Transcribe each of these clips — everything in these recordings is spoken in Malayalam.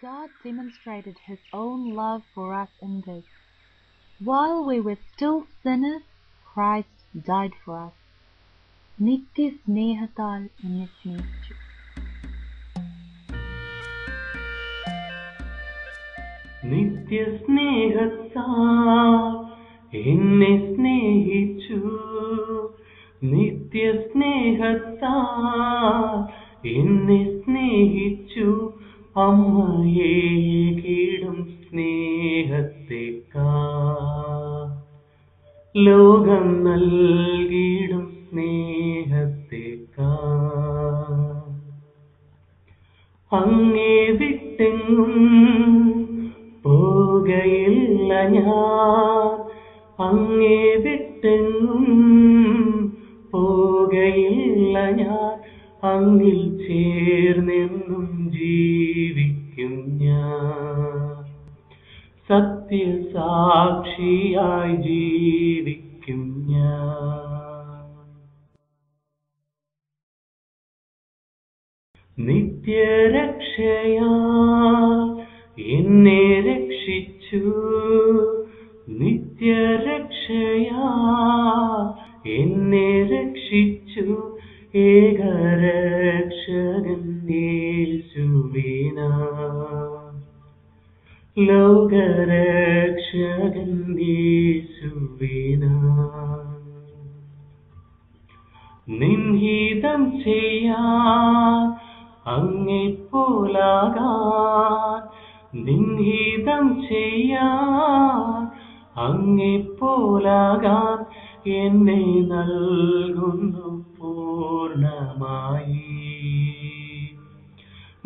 God demonstrated His own love for us in this: while we were still sinners, Christ died for us. നിത്യസ്നേഹത്താൽ എന്നെ സ്നേഹിച്ചു. നിത്യസ്നേഹത്താൽ എന്നെ സ്നേഹിച്ചു, നിത്യസ്നേഹത്താൽ എന്നെ സ്നേഹിച്ചു. അമ്മയെ കീടും സ്നേഹത്തേക്കാൾ ലോകം നൽകിയിടും സ്നേഹത്തേക്കാൾ അങ്ങേ വിട്ടെങ്ങും പോകയില്ല ഞാൻ, അങ്ങേ വിട്ടെങ്ങും പോകയില്ല ഞാൻ. അങ്ങിൽ ചേർന്നെന്നും ജീവിക്കും ഞാൻ, സത്യസാക്ഷിയായി ജീവിക്കും ഞാൻ. നിത്യരക്ഷയാൽ എന്നെ രക്ഷിച്ചു, നിത്യരക്ഷയാൽ എന്നെ രക്ഷിച്ചു. ഏകരക്ഷകൻ യേശുവിനാൽ, ലോകരക്ഷകൻ യേശുവിനാൽ. നിൻഹിതം ചെയ്യാൻ അങ്ങെപ്പോലാകാൻ, നിൻഹിതം ചെയ്യാൻ അങ്ങെപ്പോലാകാൻ എന്നെ നൽകുന്നു പൂർണ്ണമായി.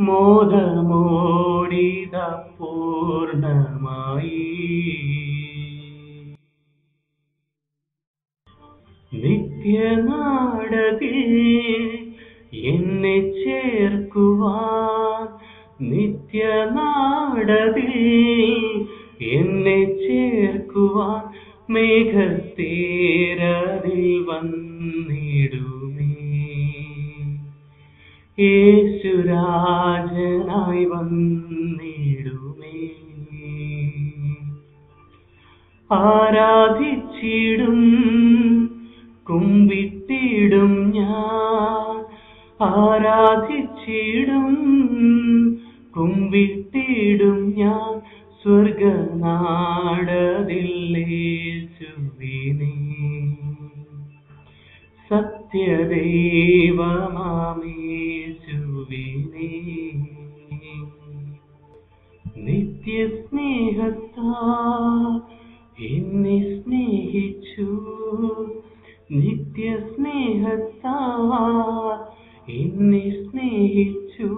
മോദമോടിത പൂർണ്ണമായി. നിത്യനാടതിൽ എന്നെ ചേർക്കുവാൻ, നിത്യനാടതിൽ എന്നെ ചേർക്കുവാൻ മേഘത്തേരതിൽ വന്നിടുമേ. യേശുരാജനായി വന്നിടുമേ. ആരാധിച്ചിടും കുമ്പിട്ടിടും ഞാൻ, ആരാധിച്ചിടും കുമ്പിട്ടിടും ഞാൻ. സ്വർഗനാടതില്ലേശുവിനെ, സത്യദൈവമാമേശുവിനെ. നിത്യസ്നേഹത്താൽ എന്നെ സ്നേഹിച്ചു, നിത്യസ്നേഹത്താൽ എന്നെ സ്നേഹിച്ചു.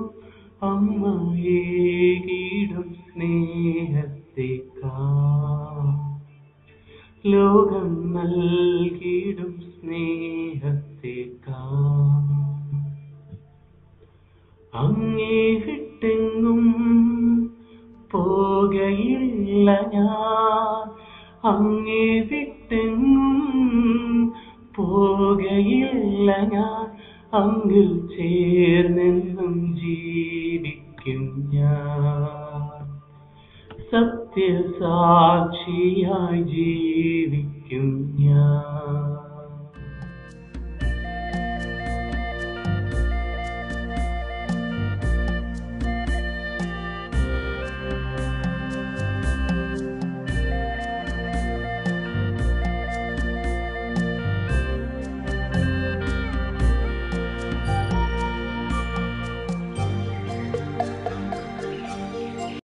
അമ്മയെ കീടും സ്നേഹത്തേക്കാൾ ലോകം നൽകിയിടും സ്നേഹത്തേക്കാൾ. അങ്ങേ വിട്ടെങ്ങും പോകയില്ല ഞാൻ, അങ്ങേ വിട്ടെങ്ങും പോകയില്ല ഞാൻ. അങ്ങിൽ ചേർന്നെന്നും ജീവിക്കും ഞാൻ, സത്യസാക്ഷിയായി ജീവിക്കും ഞാൻ.